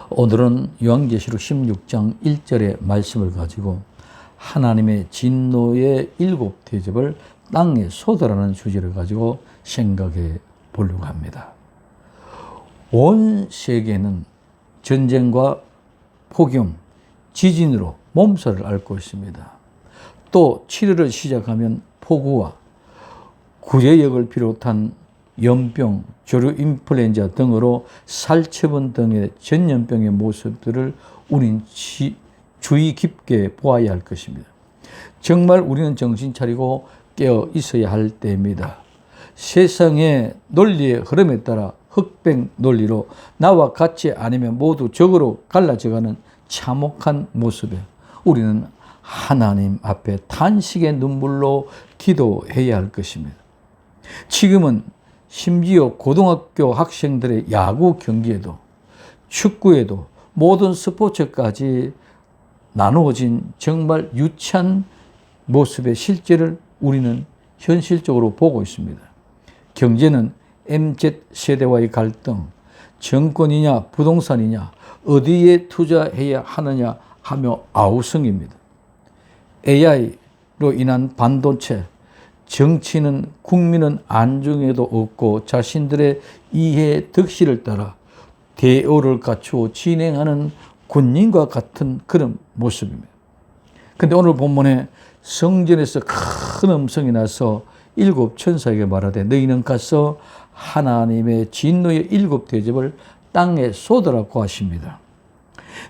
오늘은 요한계시록 16장 1절의 말씀을 가지고 하나님의 진노의 7대접을 땅에 쏟아라는 주제를 가지고 생각해 보려고 합니다. 온 세계는 전쟁과 폭염, 지진으로 몸살을 앓고 있습니다. 또 7월을 시작하면 폭우와 구제역을 비롯한 연병, 조류 인플루엔자 등으로 살처분 등의 전염병의 모습들을 우리는 주의 깊게 보아야 할 것입니다. 정말 우리는 정신 차리고 깨어 있어야 할 때입니다. 세상의 논리의 흐름에 따라 흑백 논리로 나와 같이 아니면 모두 적으로 갈라져가는 참혹한 모습에 우리는 하나님 앞에 탄식의 눈물로 기도해야 할 것입니다. 지금은 심지어 고등학교 학생들의 야구 경기에도 축구에도 모든 스포츠까지 나누어진 정말 유치한 모습의 실제를 우리는 현실적으로 보고 있습니다. 경제는 MZ세대와의 갈등, 정권이냐 부동산이냐 어디에 투자해야 하느냐 하며 아우성입니다. AI로 인한 반도체, 정치는 국민은 안중에도 없고 자신들의 이해 득실을 따라 대오를 갖추어 진행하는 군인과 같은 그런 모습입니다. 그런데 오늘 본문에 성전에서 큰 음성이 나서 7천사에게 말하되 너희는 가서 하나님의 진노의 7대접을 땅에 쏟으라고 하십니다.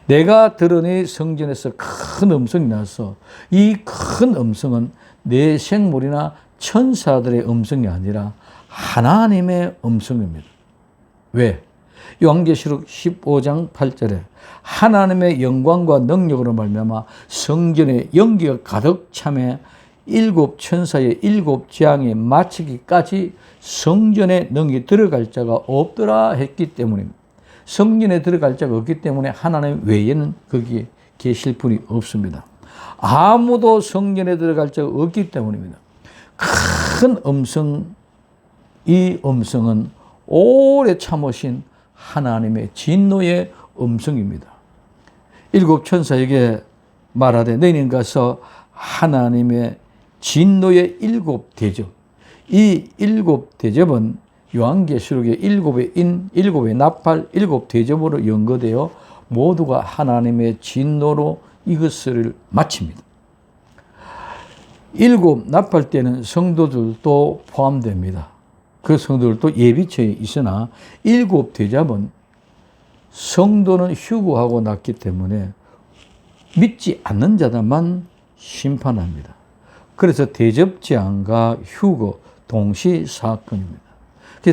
내가 들으니 성전에서 큰 음성이 나서 이 큰 음성은 내 생물이나 천사들의 음성이 아니라 하나님의 음성입니다. 왜? 요한계시록 15장 8절에 하나님의 영광과 능력으로 말미암아 성전에 연기가 가득 차매 7천사의 7재앙이 마치기까지 성전에 능히 들어갈 자가 없더라 했기 때문입니다. 성전에 들어갈 자가 없기 때문에 하나님 외에는 거기에 계실 분이 없습니다. 아무도 성전에 들어갈 자가 없기 때문입니다. 큰 음성, 이 음성은 오래 참으신 하나님의 진노의 음성입니다. 7천사에게 말하되 너희는 가서 하나님의 진노의 7대접, 이 7대접은 요한계시록의 7의 인, 7의 나팔, 7대접으로 연거되어 모두가 하나님의 진노로 이것을 마칩니다. 7 나팔 때는 성도들도 포함됩니다. 그 성도들도 예비처에 있으나 7대접은 성도는 휴거하고 났기 때문에 믿지 않는 자들만 심판합니다. 그래서 대접재앙과 휴거 동시 사건입니다.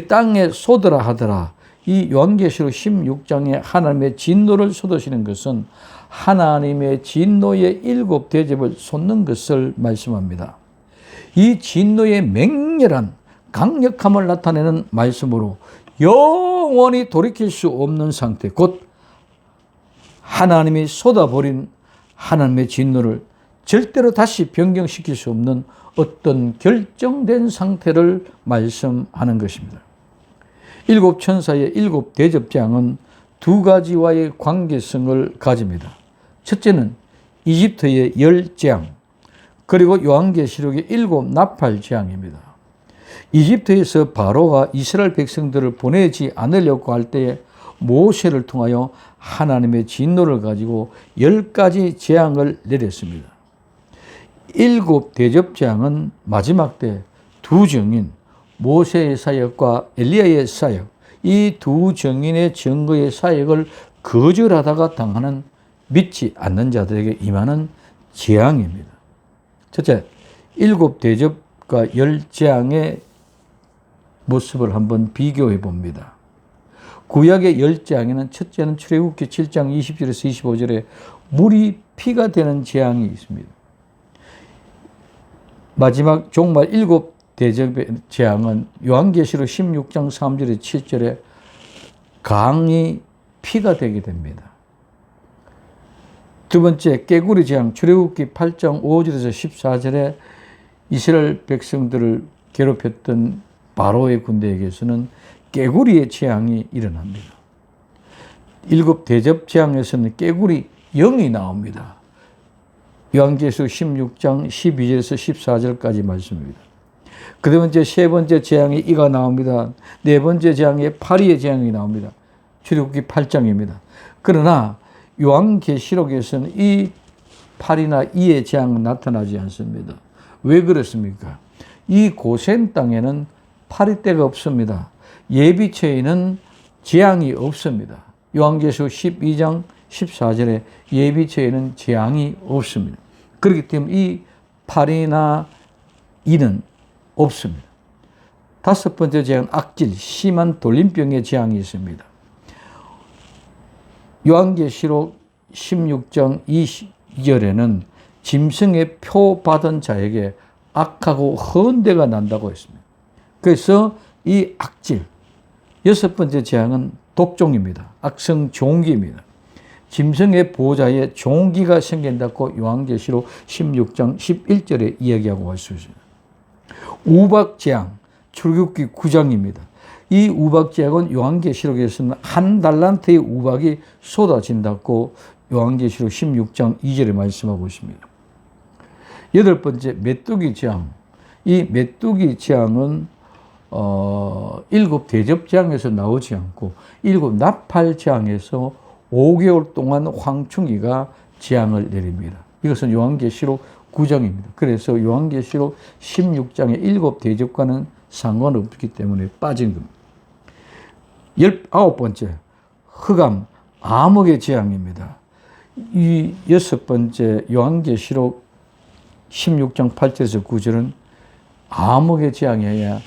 땅에 쏟으라 하더라. 이 요한계시록 16장에 하나님의 진노를 쏟으시는 것은 하나님의 진노의 7대접을 쏟는 것을 말씀합니다. 이 진노의 맹렬한 강력함을 나타내는 말씀으로 영원히 돌이킬 수 없는 상태, 곧 하나님이 쏟아버린 하나님의 진노를 절대로 다시 변경시킬 수 없는 어떤 결정된 상태를 말씀하는 것입니다. 7천사의 7대접재앙은 두 가지와의 관계성을 가집니다. 첫째는 이집트의 열재앙, 그리고 요한계시록의 7 나팔재앙입니다. 이집트에서 바로가 이스라엘 백성들을 보내지 않으려고 할 때에 모세를 통하여 하나님의 진노를 가지고 10가지 재앙을 내렸습니다. 7대접재앙은 마지막 때 두 증인, 모세의 사역과 엘리야의 사역, 이 두 증인의 증거의 사역을 거절하다가 당하는 믿지 않는 자들에게 임하는 재앙입니다. 첫째, 7대접과 10재앙의 모습을 한번 비교해 봅니다. 구약의 10재앙에는 첫째는 출애굽기 7장 20절에서 25절에 물이 피가 되는 재앙이 있습니다. 마지막 종말 7대접의 재앙은 요한계시록 16장 3절에 7절에 강이 피가 되게 됩니다. 두 번째, 깨구리 재앙, 출애굽기 8장 5절에서 14절에 이스라엘 백성들을 괴롭혔던 바로의 군대에게서는 깨구리의 재앙이 일어납니다. 일곱 대접 재앙에서는 깨굴이 0이 나옵니다. 요한계시록 16장 12절에서 14절까지 말씀입니다. 그 다음에 이제 세 번째 재앙이 이가 나옵니다. 네 번째 재앙에 파리의 재앙이 나옵니다. 출애굽기 8장입니다. 그러나 요한계시록에서는 이 파리나 이의 재앙은 나타나지 않습니다. 왜 그렇습니까? 이 고센 땅에는 파리떼가 없습니다. 예비처에는 재앙이 없습니다. 요한계시록 12장 14절에 예비처에는 재앙이 없습니다. 그렇기 때문에 이 파리나 이는 없습니다. 다섯 번째 재앙은 악질, 심한 돌림병의 재앙이 있습니다. 요한계시록 16장 20절에는 짐승의 표 받은 자에게 악하고 헌대가 난다고 했습니다. 그래서 이 악질, 여섯 번째 재앙은 독종입니다. 악성 종기입니다. 짐승의 보호자에 종기가 생긴다고 요한계시록 16장 11절에 이야기하고 할 수 있습니다. 우박재앙, 출애굽기 9장입니다. 이 우박재앙은 요한계시록에서는 한 달란트의 우박이 쏟아진다고 요한계시록 16장 2절에 말씀하고 있습니다. 여덟 번째, 메뚜기 재앙. 이 메뚜기 재앙은 일곱 대접 재앙에서 나오지 않고 일곱 나팔 재앙에서 5개월 동안 황충이가 재앙을 내립니다. 이것은 요한계시록 9장입니다. 그래서 요한계시록 16장의 일곱 대접과는 상관없기 때문에 빠진 겁니다. 19번째, 흑암, 암흑의 재앙입니다. 이 여섯 번째 요한계시록 16장 8절에서 9절은 암흑의 재앙이 아니라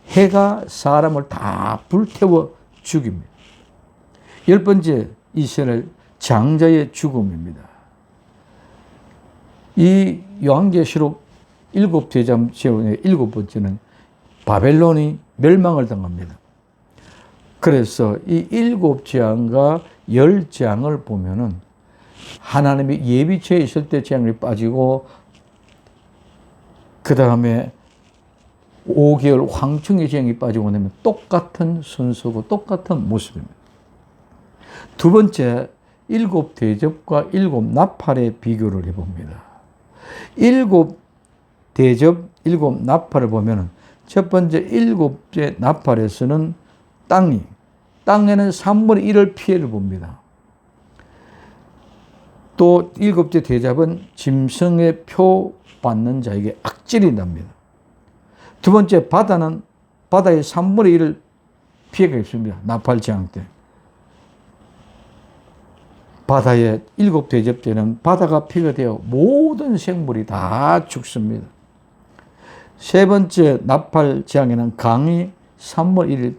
해가 사람을 다 불태워 죽입니다. 열 번째, 이스라엘 장자의 죽음입니다. 이 요한계시록 일곱 대접 재앙의 일곱 번째는 바벨론이 멸망을 당합니다. 그래서 이 일곱 재앙과 열 재앙을 보면은 하나님이 예비처에 있을 때 재앙이 빠지고 그 다음에 5개월 황충의 재앙이 빠지고 나면 똑같은 순서고 똑같은 모습입니다. 두 번째, 일곱 대접과 일곱 나팔의 비교를 해봅니다. 일곱 대접, 일곱 나팔을 보면은 첫 번째 일곱째 나팔에서는 땅에는 3분의 1을 피해를 봅니다. 또 일곱째 대접은 짐승의 표 받는 자에게 악질이 납니다. 두 번째 바다는 바다의 3분의 1을 피해가 있습니다. 나팔 재앙 때. 바다의 일곱 대접 때는 바다가 피가 되어 모든 생물이 다 죽습니다. 세 번째 나팔 재앙에는 강이 3분의 1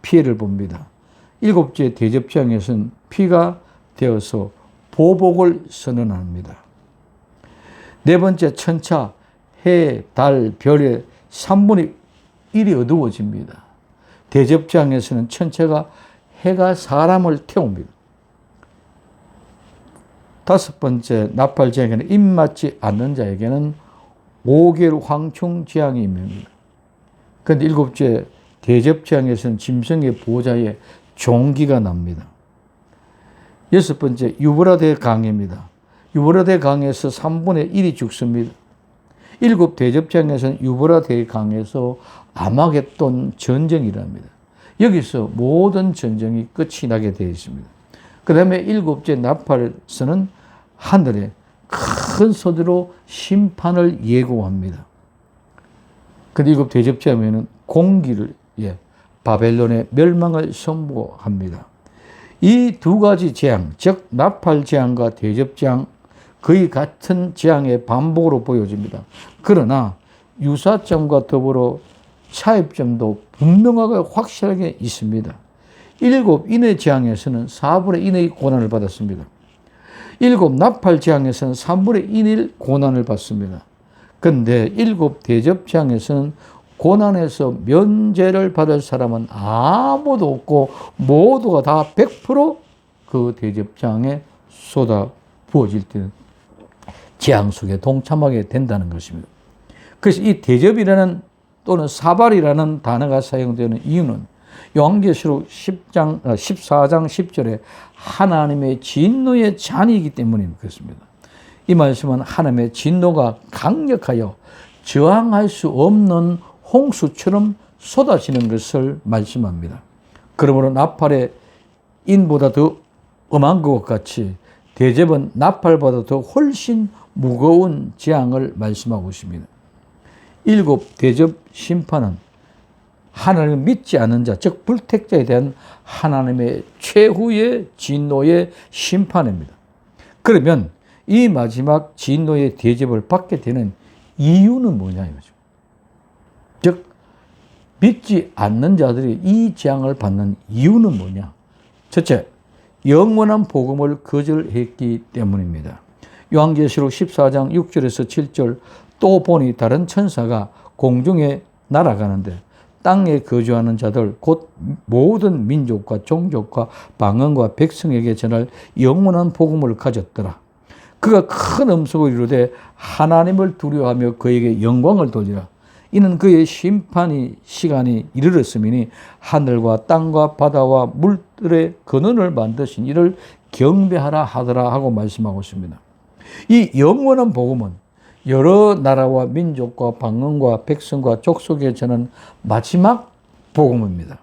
피해를 봅니다. 일곱째 대접 재앙에서는 피가 되어서 보복을 선언합니다. 네 번째 천차, 해, 달, 별의 3분의 1이 어두워집니다. 대접 재앙에서는 천체가 해가 사람을 태웁니다. 다섯 번째 나팔 재앙에는 입맞지 않는 자에게는 5개월 황충 재앙이 임합니다. 그런데 일곱째 대접 재앙에서는 짐승의 보호자의 종기가 납니다. 여섯 번째 유브라데 강입니다. 유브라데 강에서 3분의 1이 죽습니다. 일곱 대접 재앙에서는 유브라데 강에서 아마겟돈 전쟁이랍니다. 여기서 모든 전쟁이 끝이 나게 되어 있습니다. 그 다음에 일곱째 나팔에서는 하늘에 큰 소리로 심판을 예고합니다. 그 일곱 대접 재앙에는 공기를 바벨론의 멸망을 선포합니다. 이 두 가지 재앙, 즉 나팔 재앙과 대접 재앙 거의 같은 재앙의 반복으로 보여집니다. 그러나 유사점과 더불어 차이점도 분명하게 확실하게 있습니다. 일곱 인의 재앙에서는 4분의 1의 고난을 받았습니다. 일곱 나팔 재앙에서는 3분의 1의 고난을 받습니다. 그런데 일곱 대접 재앙에서는 고난에서 면제를 받을 사람은 아무도 없고 모두가 다 100% 대접 재앙에 쏟아 부어질 때는 재앙 속에 동참하게 된다는 것입니다. 그래서 이 대접이라는 또는 사발이라는 단어가 사용되는 이유는 요한계시록 14장 10절에 하나님의 진노의 잔이기 때문에 그렇습니다. 이 말씀은 하나님의 진노가 강력하여 저항할 수 없는 홍수처럼 쏟아지는 것을 말씀합니다. 그러므로 나팔의 인보다 더 엄한 것 같이 대접은 나팔보다 더 훨씬 무거운 재앙을 말씀하고 있습니다. 7 대접 심판은 하나님을 믿지 않는 자, 즉 불택자에 대한 하나님의 최후의 진노의 심판입니다. 그러면 이 마지막 진노의 대접을 받게 되는 이유는 뭐냐 이거죠. 즉 믿지 않는 자들이 이 재앙을 받는 이유는 뭐냐? 첫째, 영원한 복음을 거절했기 때문입니다. 요한계시록 14장 6절에서 7절 또 보니 다른 천사가 공중에 날아가는데 땅에 거주하는 자들 곧 모든 민족과 종족과 방언과 백성에게 전할 영원한 복음을 가졌더라. 그가 큰 음성을 이루되 하나님을 두려워하며 그에게 영광을 돌리라. 이는 그의 심판이 시간이 이르렀음이니 하늘과 땅과 바다와 물들의 근원을 만드신 이를 경배하라 하더라 하고 말씀하고 있습니다. 이 영원한 복음은 여러 나라와 민족과 방언과 백성과 족속에 전한 마지막 복음입니다.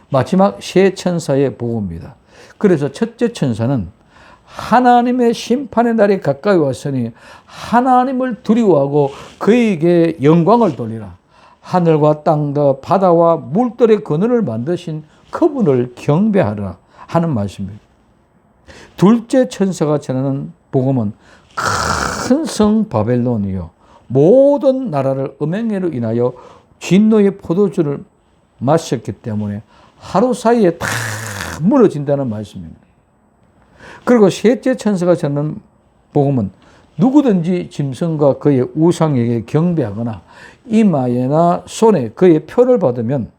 마지막 세 천사의 복음입니다. 그래서 첫째 천사는 하나님의 심판의 날이 가까이 왔으니 하나님을 두려워하고 그에게 영광을 돌리라. 하늘과 땅과 바다와 물들의 근원을 만드신 그분을 경배하라 하는 말씀입니다. 둘째 천사가 전하는 복음은 큰 성 바벨론이요 모든 나라를 음행으로 인하여 진노의 포도주를 마셨기 때문에 하루 사이에 다 무너진다는 말씀입니다. 그리고 셋째 천사가 전하는 복음은 누구든지 짐승과 그의 우상에게 경배하거나 이마에나 손에 그의 표를 받으면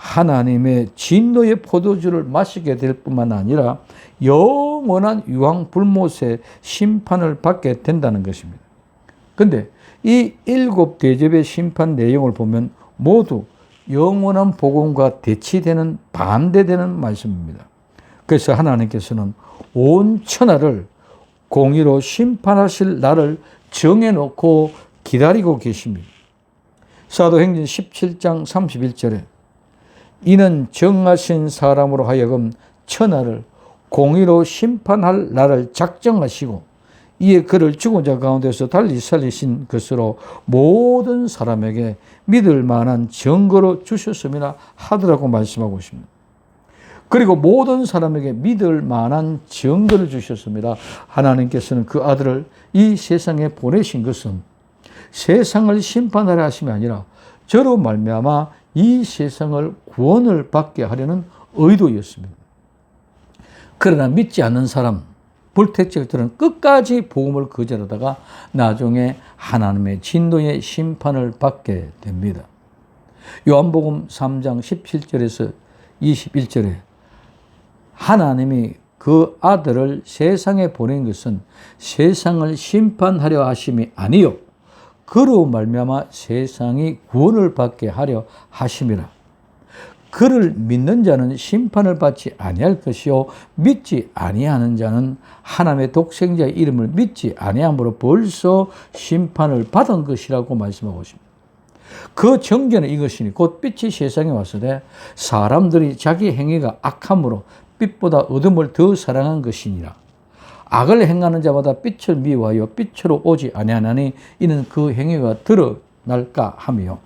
하나님의 진노의 포도주를 마시게 될 뿐만 아니라 영원한 유황불못의 심판을 받게 된다는 것입니다. 그런데 이 7 대접의 심판 내용을 보면 모두 영원한 복음과 대치되는 반대되는 말씀입니다. 그래서 하나님께서는 온 천하를 공의로 심판하실 날을 정해놓고 기다리고 계십니다. 사도행전 17장 31절에 이는 정하신 사람으로 하여금 천하를 공의로 심판할 날을 작정하시고 이에 그를 죽은 자 가운데서 달리 살리신 것으로 모든 사람에게 믿을 만한 증거로 주셨음이라 하더라고 말씀하고 있습니다. 그리고 모든 사람에게 믿을 만한 증거를 주셨습니다. 하나님께서는 그 아들을 이 세상에 보내신 것은 세상을 심판하려 하심이 아니라 저로 말미암아 이 세상을 구원을 받게 하려는 의도였습니다. 그러나 믿지 않는 사람, 불택자들은 끝까지 복음을 거절하다가 나중에 하나님의 진노의 심판을 받게 됩니다. 요한복음 3장 17절에서 21절에 하나님이 그 아들을 세상에 보낸 것은 세상을 심판하려 하심이 아니요 그로 말미암아 세상이 구원을 받게 하려 하심이라. 그를 믿는 자는 심판을 받지 아니할 것이요 믿지 아니하는 자는 하나님의 독생자의 이름을 믿지 아니함으로 벌써 심판을 받은 것이라고 말씀하고 있습니다. 그 정견은 이것이니 곧 빛이 세상에 왔으되 사람들이 자기 행위가 악함으로 빛보다 어둠을 더 사랑한 것이니라. 악을 행하는 자마다 빛을 미워하여 빛으로 오지 아니하나니 이는 그 행위가 드러날까 하며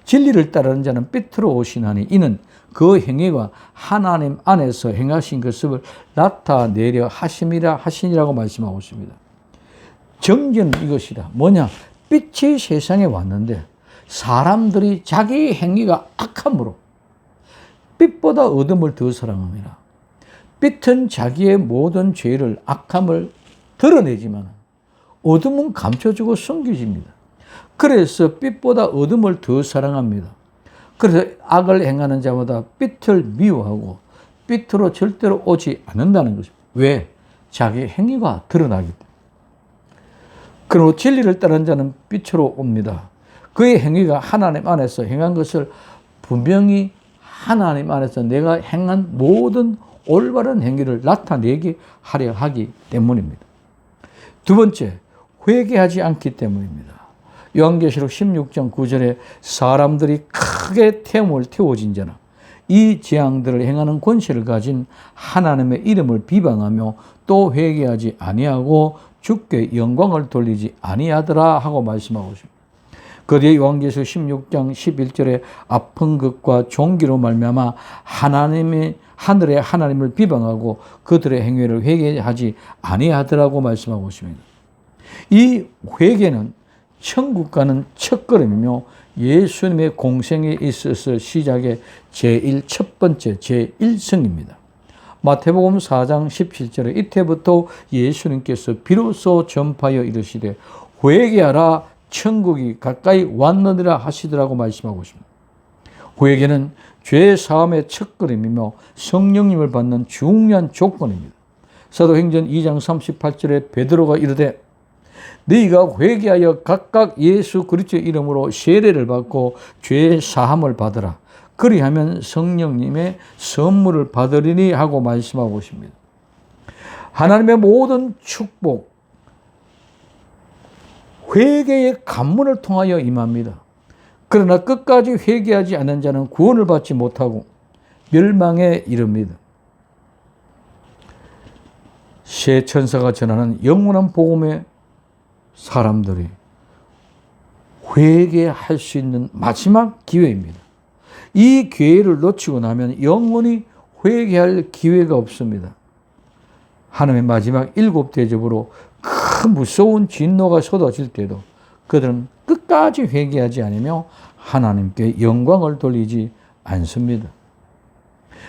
진리를 따르는 자는 빛으로 오시나니 이는 그 행위가 하나님 안에서 행하신 것을 나타내려 하시니라고 말씀하고 있습니다. 정견은 이것이다. 뭐냐? 빛이 세상에 왔는데 사람들이 자기 행위가 악함으로 빛보다 어둠을 더 사랑합니다. 빛은 자기의 모든 죄를 악함을 드러내지만 어둠은 감춰주고 숨겨집니다. 그래서 빛보다 어둠을 더 사랑합니다. 그래서 악을 행하는 자마다 빛을 미워하고 빛으로 절대로 오지 않는다는 것입니다. 왜? 자기 행위가 드러나기 때문에. 그리고 진리를 따르는 자는 빛으로 옵니다. 그의 행위가 하나님 안에서 행한 것을 분명히 하나님 안에서 내가 행한 모든 올바른 행위를 나타내게 하려 하기 때문입니다. 두 번째, 회개하지 않기 때문입니다. 요한계시록 16장 9절에 사람들이 크게 태움을 태워진 자나 이 재앙들을 행하는 권세를 가진 하나님의 이름을 비방하며 또 회개하지 아니하고 주께 영광을 돌리지 아니하더라 하고 말씀하고 있습니다. 그 뒤에 요한계시록 16장 11절에 아픈 것과 종기로 말미암아 하늘의 하나님을 비방하고 그들의 행위를 회개하지 아니하더라고 말씀하고 있습니다. 이 회개는 천국 가는 첫걸음이며 예수님의 공생에 있어서 시작의 첫 번째 제1성입니다. 마태복음 4장 17절에 이때부터 예수님께서 비로소 전파하여 이르시되 회개하라 천국이 가까이 왔느니라 하시더라고 말씀하고 있습니다. 회개는 죄 사함의 첫걸음이며 성령님을 받는 중요한 조건입니다. 사도행전 2장 38절에 베드로가 이르되 너희가 회개하여 각각 예수 그리스도의 이름으로 세례를 받고 죄 사함을 받으라. 그리하면 성령님의 선물을 받으리니 하고 말씀하고 있습니다. 하나님의 모든 축복, 회개의 관문을 통하여 임합니다. 그러나 끝까지 회개하지 않는 자는 구원을 받지 못하고 멸망에 이릅니다. 새 천사가 전하는 영원한 복음의 사람들이 회개할 수 있는 마지막 기회입니다. 이 기회를 놓치고 나면 영원히 회개할 기회가 없습니다. 하나님의 마지막 7 대접으로 큰 무서운 진노가 쏟아질 때도 그들은 끝까지 회개하지 않으며 하나님께 영광을 돌리지 않습니다.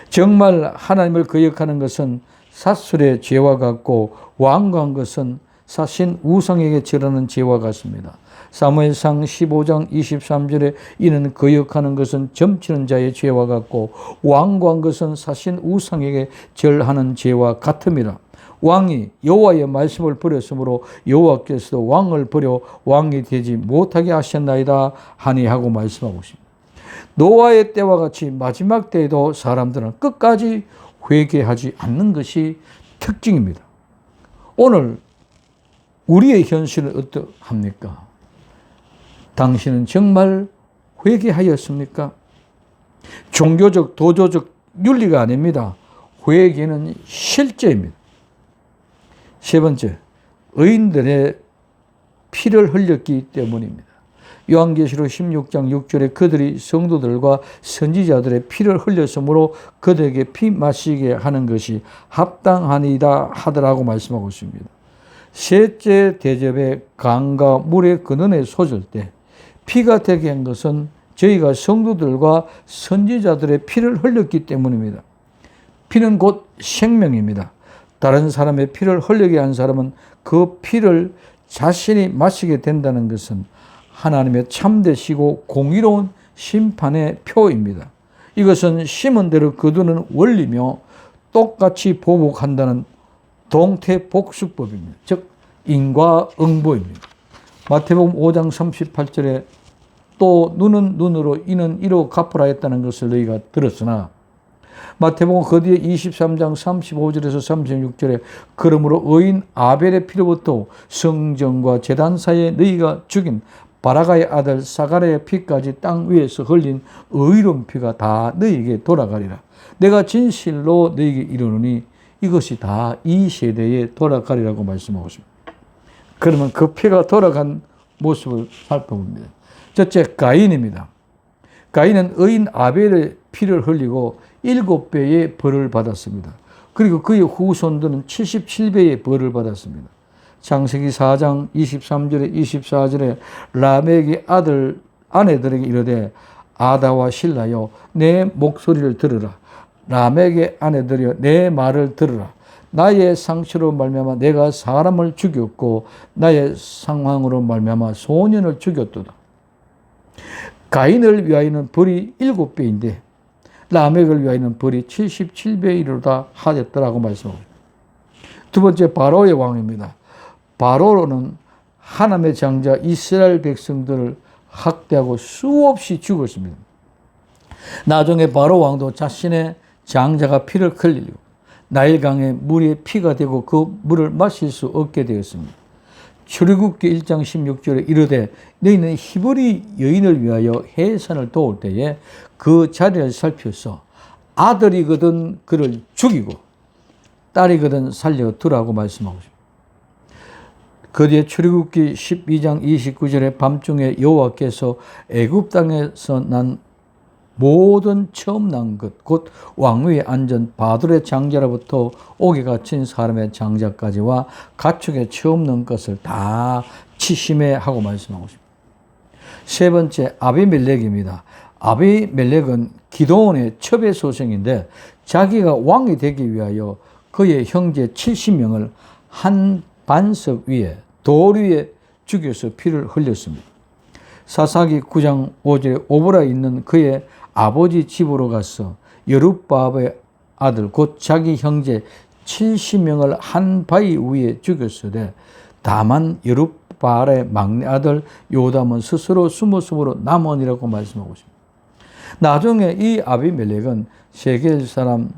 정말 하나님을 거역하는 것은 사술의 죄와 같고 완고한 것은 사신 우상에게 절하는 죄와 같습니다. 사무엘상 15장 23절에 이는 거역하는 것은 점치는 자의 죄와 같고 완고한 것은 사신 우상에게 절하는 죄와 같음이라. 왕이 여호와의 말씀을 버렸으므로 여호와께서도 왕을 버려 왕이 되지 못하게 하셨나이다 하니 하고 말씀하고 있습니다. 노아의 때와 같이 마지막 때에도 사람들은 끝까지 회개하지 않는 것이 특징입니다. 오늘 우리의 현실은 어떠합니까? 당신은 정말 회개하였습니까? 종교적, 도교적 윤리가 아닙니다. 회개는 실제입니다. 세 번째, 의인들의 피를 흘렸기 때문입니다. 요한계시록 16장 6절에 그들이 성도들과 선지자들의 피를 흘렸으므로 그들에게 피 마시게 하는 것이 합당하니이다 하더라고 말씀하고 있습니다. 셋째 대접에 강과 물의 근원에 솟을 때 피가 되게 한 것은 저희가 성도들과 선지자들의 피를 흘렸기 때문입니다. 피는 곧 생명입니다. 다른 사람의 피를 흘리게 한 사람은 그 피를 자신이 마시게 된다는 것은 하나님의 참되시고 공의로운 심판의 표입니다. 이것은 심은 대로 거두는 원리며 똑같이 보복한다는 동태복수법입니다. 즉 인과응보입니다. 마태복음 5장 38절에 또 눈은 눈으로 이는 이로 갚으라 했다는 것을 너희가 들었으나 마태복음 그 뒤에 23장 35절에서 36절에 그러므로 의인 아벨의 피로부터 성전과 제단 사이에 너희가 죽인 바라가의 아들 사가랴의 피까지 땅 위에서 흘린 의로운 피가 다 너희에게 돌아가리라. 내가 진실로 너희에게 이르노니 이것이 다 이 세대에 돌아가리라고 말씀하고 있습니다. 그러면 그 피가 돌아간 모습을 살펴봅니다. 첫째, 가인입니다. 가인은 의인 아벨의 피를 흘리고 7배의 벌을 받았습니다. 그리고 그의 후손들은 77배의 벌을 받았습니다. 창세기 4장 23절에 24절에 라멕의 아내들에게 이르되 아다와 실라여 내 목소리를 들으라. 라멕의 아내들이여 내 말을 들으라. 나의 상처로 말미암아 내가 사람을 죽였고 나의 상황으로 말미암아 소년을 죽였도다. 가인을 위하여는 벌이 7배인데 라멕을 위하여는 벌이 77배이로다 하였더라고 말씀합니다. 두 번째, 바로의 왕입니다. 바로는 하나님의 장자 이스라엘 백성들을 학대하고 수없이 죽었습니다. 나중에 바로 왕도 자신의 장자가 피를 흘리고 나일강에 물이 피가 되고 그 물을 마실 수 없게 되었습니다. 출애굽기 1장 16절에 이르되 너희는 히브리 여인을 위하여 해산을 도울 때에 그 자리를 살펴서 아들이거든 그를 죽이고 딸이거든 살려두라고 말씀하고 있습니다. 그 뒤에 출애굽기 12장 29절에 밤중에 여호와께서 애굽 땅에서 난 모든 처음 난 것, 곧 왕위에 앉은 바돌의 장자로부터 옥에 갇힌 사람의 장자까지와 가축에 처음 난 것을 다 치심해 하고 말씀하고 있습니다. 세 번째, 아비멜렉입니다. 아비멜렉은 기드온의 첩의 소생인데 자기가 왕이 되기 위하여 그의 형제 70명을 한 반석 위에 돌 위에 죽여서 피를 흘렸습니다. 사사기 9장 5절에 오보라에 있는 그의 아버지 집으로 가서 여룻바알의 아들 곧 자기 형제 70명을 한 바위 위에 죽였으되 다만 여룻바알의 막내 아들 요담은 스스로 숨었으므로 남원이라고 말씀하고 있습니다. 나중에 이 아비멜렉은 세겔 사람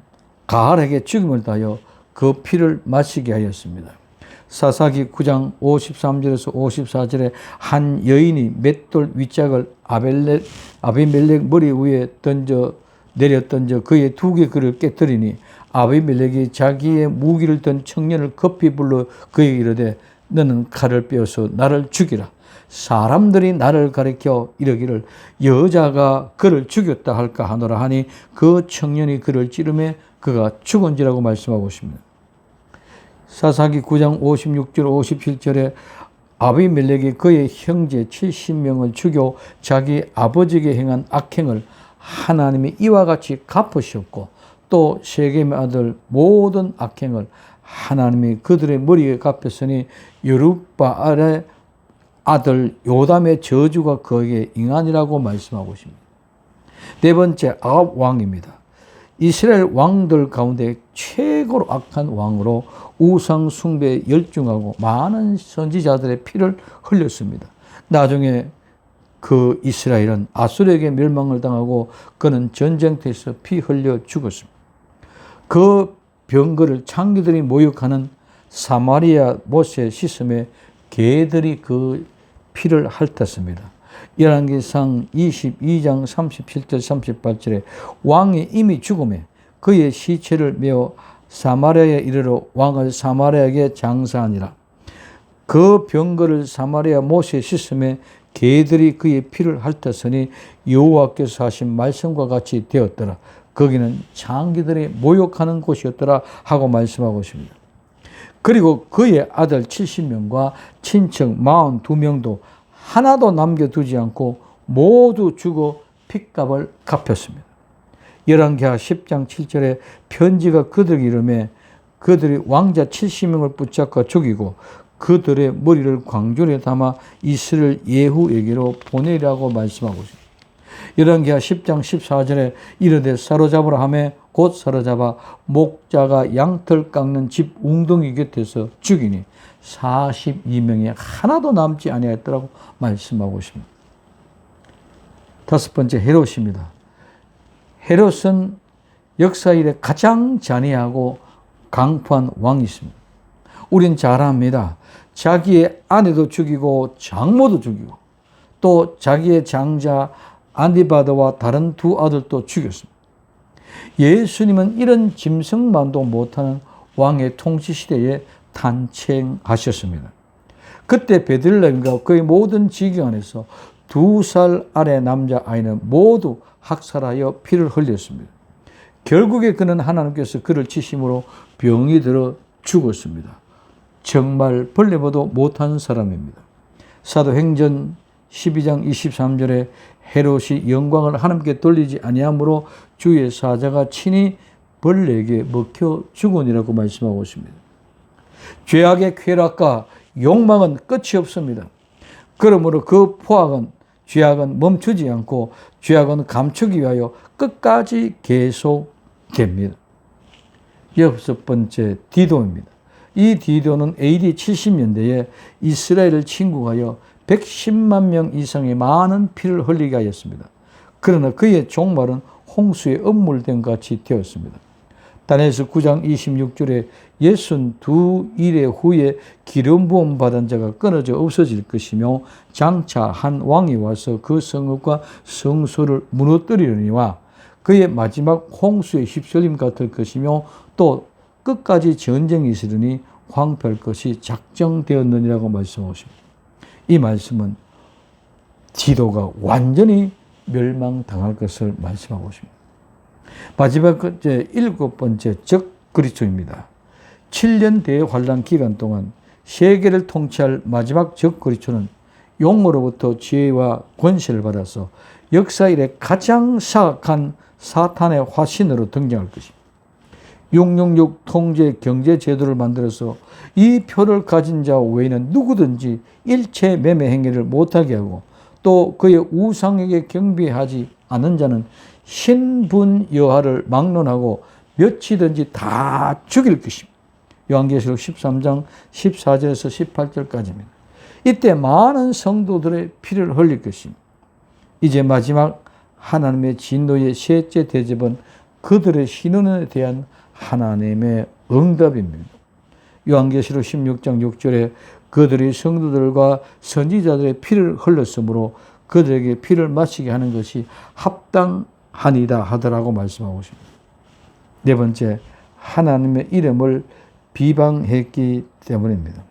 가할에게 죽임을 당하여 그 피를 마시게 하였습니다. 사사기 9장 53절에서 54절에 한 여인이 맷돌 윗짝을 아비멜렉 머리 위에 내려 던져 그의 두 개 그를 깨뜨리니 아비멜렉이 자기의 무기를 든 청년을 급히 불러 그에게 이르되 너는 칼을 빼어서 나를 죽이라. 사람들이 나를 가리켜 이르기를 여자가 그를 죽였다 할까 하노라 하니 그 청년이 그를 찌르매 그가 죽은지라고 말씀하고 있습니다. 사사기 9장 56절 57절에 아비멜렉이 그의 형제 70명을 죽여 자기 아버지에게 행한 악행을 하나님이 이와 같이 갚으셨고 또 세겜의 아들 모든 악행을 하나님이 그들의 머리에 갚았으니 여룻바알의 아들 요담의 저주가 그에게 응하니라고 말씀하고 있습니다. 네 번째, 아합 왕입니다. 이스라엘 왕들 가운데 최고로 악한 왕으로 우상 숭배에 열중하고 많은 선지자들의 피를 흘렸습니다. 나중에 그 이스라엘은 아수르에게 멸망을 당하고 그는 전쟁터에서 피 흘려 죽었습니다. 그 병거를 창기들이 모욕하는 사마리아 못에 씻음에 개들이 그 피를 핥았습니다. 열왕기상 22장 37절 38절에 왕이 이미 죽음에 그의 시체를 메어 사마리아에 이르러 왕을 사마리아에게 장사하니라. 그 병거를 사마리아 못에 씻음에 개들이 그의 피를 핥았으니 여호와께서 하신 말씀과 같이 되었더라. 거기는 장기들이 모욕하는 곳이었더라 하고 말씀하고 있습니다. 그리고 그의 아들 70명과 친척 42명도 하나도 남겨두지 않고 모두 죽어 핏값을 갚았습니다. 열왕기하 10장 7절에 편지가 그들에게 이르매 그들이 왕자 70명을 붙잡아 죽이고 그들의 머리를 광존에 담아 이스라엘 예후에게로 보내리라고 말씀하고 있습니다. 열왕기하 10장 14절에 이르되 사로잡으라 하매 곧 사로잡아 목자가 양털 깎는 집 웅덩이 곁에서 죽이니 42명이 하나도 남지 아니하였더라고 말씀하고 있습니다. 다섯 번째, 헤롯입니다. 헤롯은 역사 이래 가장 잔인하고 강포한 왕이 있습니다. 우린 잘 압니다. 자기의 아내도 죽이고 장모도 죽이고 또 자기의 장자 안디바드와 다른 두 아들도 죽였습니다. 예수님은 이런 짐승만도 못하는 왕의 통치 시대에 탄생하셨습니다. 그때 베들레헴과 그의 모든 지경 안에서 2살 아래 남자 아이는 모두 학살하여 피를 흘렸습니다. 결국에 그는 하나님께서 그를 치심으로 병이 들어 죽었습니다. 정말 벌레보다 못한 사람입니다. 사도행전 12장 23절에 헤롯이 영광을 하나님께 돌리지 아니하므로 주의 사자가 친히 벌레에게 먹혀 죽으니라고 말씀하고 있습니다. 죄악의 쾌락과 욕망은 끝이 없습니다. 그러므로 그 죄악은 멈추지 않고 죄악은 감추기 위하여 끝까지 계속됩니다. 여섯 번째, 디도입니다. 이 디도는 AD 70년대에 이스라엘을 침공하여 110만 명 이상의 많은 피를 흘리게 하였습니다. 그러나 그의 종말은 홍수에 엄물된 같이 되었습니다. 다니엘서 9장 26절에 62일의 후에 기름 부음 받은 자가 끊어져 없어질 것이며 장차 한 왕이 와서 그 성읍과 성소를 무너뜨리려니와 그의 마지막 홍수의 휩쓸림 같을 것이며 또 끝까지 전쟁이 있으리니 황폐할 것이 작정되었느니라고 말씀하십니다. 이 말씀은 디도가 완전히 멸망당할 것을 말씀하고 있습니다. 마지막 일곱 번째 적그리스도입니다. 7년 대환란 기간 동안 세계를 통치할 마지막 적그리스도는 용으로부터 지혜와 권세를 받아서 역사 이래 가장 사악한 사탄의 화신으로 등장할 것입니다. 666 통제 경제 제도를 만들어서 이 표를 가진 자 외에는 누구든지 일체 매매 행위를 못하게 하고 또 그의 우상에게 경배하지 않은 자는 신분여하를 막론하고 몇이든지 다 죽일 것입니다. 요한계시록 13장 14절에서 18절까지입니다. 이때 많은 성도들의 피를 흘릴 것입니다. 이제 마지막 하나님의 진노의 셋째 대접은 그들의 신원에 대한 하나님의 응답입니다. 요한계시록 16장 6절에 그들이 성도들과 선지자들의 피를 흘렸으므로 그들에게 피를 마시게 하는 것이 합당하니다 하더라고 말씀하고 있습니다. 네 번째, 하나님의 이름을 비방했기 때문입니다.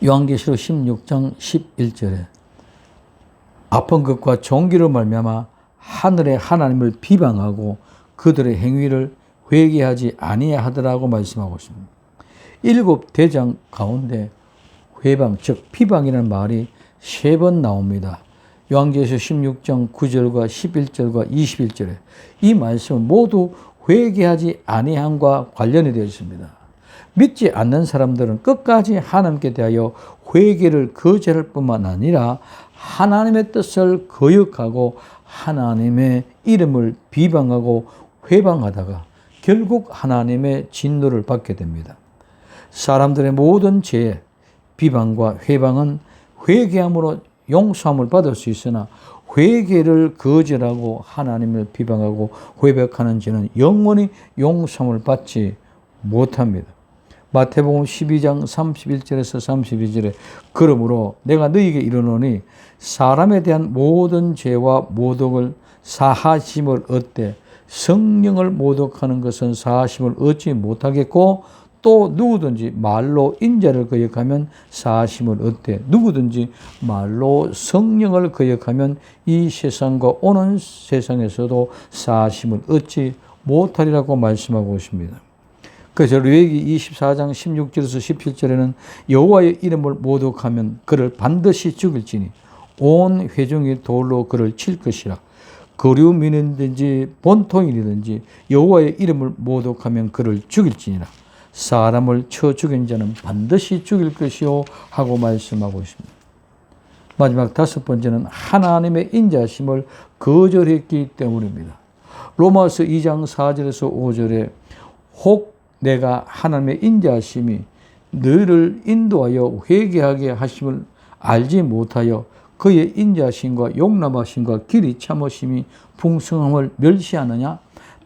요한계시록 16장 11절에 아픈 것과 종기로 말미암아 하늘의 하나님을 비방하고 그들의 행위를 회개하지 아니하더라고 말씀하고 있습니다. 7 대장 가운데 회방, 즉 비방이라는 말이 3번 나옵니다. 요한계시록 16장 9절과 11절과 21절에 이 말씀은 모두 회개하지 아니함과 관련이 되어 있습니다. 믿지 않는 사람들은 끝까지 하나님께 대하여 회개를 거절할 뿐만 아니라 하나님의 뜻을 거역하고 하나님의 이름을 비방하고 회방하다가 결국 하나님의 진노를 받게 됩니다. 사람들의 모든 죄, 비방과 회방은 회개함으로 용서함을 받을 수 있으나 회개를 거절하고 하나님을 비방하고 회백하는 죄는 영원히 용서함을 받지 못합니다. 마태복음 12장 31절에서 32절에 그러므로 내가 너희에게 이르노니 사람에 대한 모든 죄와 모독을 사하심을 얻되 성령을 모독하는 것은 사하심을 얻지 못하겠고 또 누구든지 말로 인자를 거역하면 사하심을 얻되 누구든지 말로 성령을 거역하면 이 세상과 오는 세상에서도 사하심을 얻지 못하리라고 말씀하고 있습니다. 그래서 레위기 24장 16절에서 17절에는 여호와의 이름을 모독하면 그를 반드시 죽일지니 온 회중이 돌로 그를 칠 것이라. 거류민이든지 본통이든지 여호와의 이름을 모독하면 그를 죽일지니라. 사람을 쳐 죽인 자는 반드시 죽일 것이요 하고 말씀하고 있습니다. 마지막 5번째는 하나님의 인자심을 거절했기 때문입니다. 로마서 2장 4절에서 5절에 혹 내가 하나님의 인자심이 너희를 인도하여 회개하게 하심을 알지 못하여 그의 인자심과 용납하심과 길이 참으심이 풍성함을 멸시하느냐?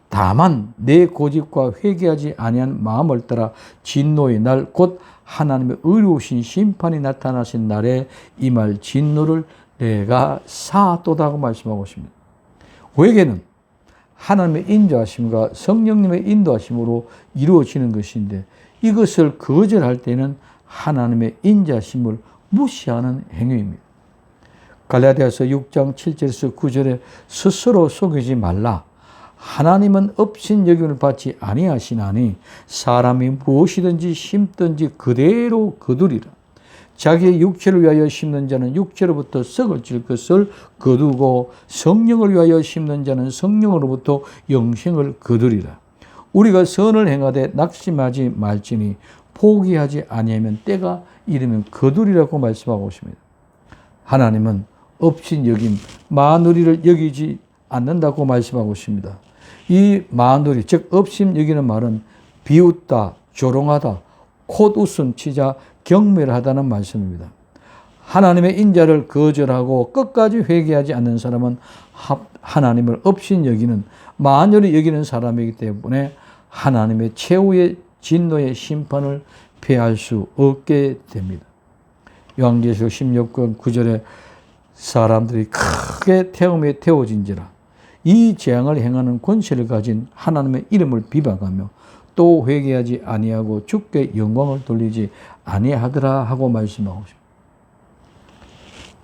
다만 내 고집과 회개하지 아니한 마음을 따라 진노의 날 곧 하나님의 의로우신 심판이 나타나신 날에 이 말 진노를 내가 사하도다고 말씀하고 있습니다. 회개는 하나님의 인도하심과 성령님의 인도하심으로 이루어지는 것인데 이것을 거절할 때는 하나님의 인자심을 무시하는 행위입니다. 갈라디아서 6장 7절에서 9절에 스스로 속이지 말라. 하나님은 업신여김을 받지 아니하시나니 사람이 무엇이든지 심든지 그대로 거두리라. 자기의 육체를 위하여 심는 자는 육체로부터 썩을 질 것을 거두고 성령을 위하여 심는 자는 성령으로부터 영생을 거두리라. 우리가 선을 행하되 낙심하지 말지니 포기하지 아니하면 때가 이르면 거두리라고 말씀하고 있습니다. 하나님은 업신여김, 마누리를 여기지 않는다고 말씀하고 있습니다. 이 마누리, 즉 업신여기는 말은 비웃다, 조롱하다, 콧웃음 치자, 경멸하다는 말씀입니다. 하나님의 인자를 거절하고 끝까지 회개하지 않는 사람은 하나님을 없인 여기는, 만연히 여기는 사람이기 때문에 하나님의 최후의 진노의 심판을 피할 수 없게 됩니다. 요한계시록 16장 9절에 사람들이 크게 태움에 태워진지라 이 재앙을 행하는 권세를 가진 하나님의 이름을 비방하며 또 회개하지 아니하고 주께 영광을 돌리지 아니하더라 하고 말씀하고 있습니다.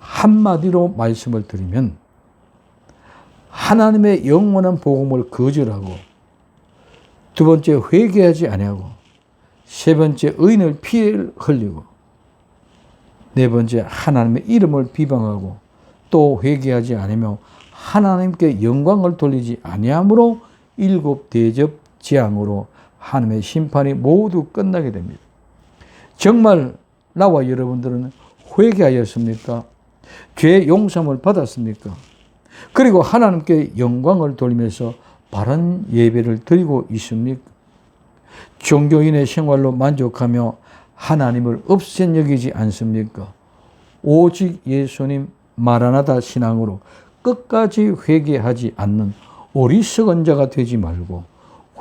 한마디로 말씀을 드리면 하나님의 영원한 복음을 거절하고, 두 번째 회개하지 아니하고, 세 번째 의인을 피를 흘리고, 네 번째 하나님의 이름을 비방하고 또 회개하지 않으며 하나님께 영광을 돌리지 아니함으로 일곱 대접 재앙으로 하나님의 심판이 모두 끝나게 됩니다. 정말 나와 여러분들은 회개하였습니까? 죄 용서를 받았습니까? 그리고 하나님께 영광을 돌리면서 바른 예배를 드리고 있습니까? 종교인의 생활로 만족하며 하나님을 없앤 여기지 않습니까? 오직 예수님 마라나다 신앙으로 끝까지 회개하지 않는 어리석은 자가 되지 말고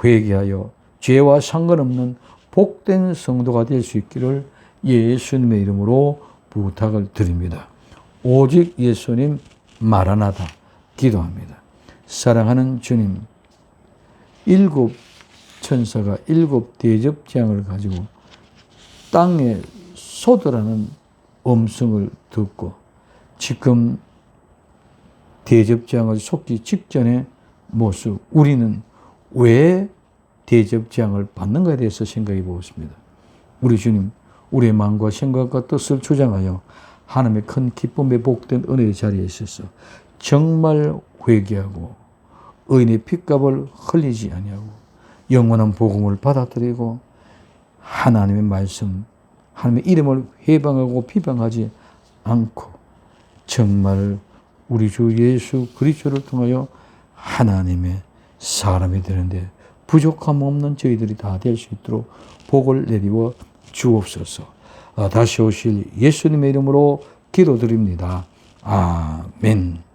회개하여 죄와 상관없는 복된 성도가 될 수 있기를 예수님의 이름으로 부탁을 드립니다. 오직 예수님 마라나다 기도합니다. 사랑하는 주님, 일곱 천사가 일곱 대접 재앙을 가지고 땅에 쏟으라는 음성을 듣고 지금 대접 재앙을 쏟기 직전의 모습, 우리는 왜 대접 재앙을 받는가에 대해서 생각해 보겠습니다. 우리 주님, 우리의 마음과 생각과 뜻을 주장하여 하나님의 큰 기쁨의 복된 은혜의 자리에 있어서 정말 회개하고 의인의 핏값을 흘리지 아니하고 영원한 복음을 받아들이고 하나님의 말씀, 하나님의 이름을 회방하고 비방하지 않고 정말 우리 주 예수 그리스도를 통하여 하나님의 사람이 되는데 부족함 없는 저희들이 다 될 수 있도록 복을 내리워 주옵소서. 다시 오실 예수님의 이름으로 기도드립니다. 아멘.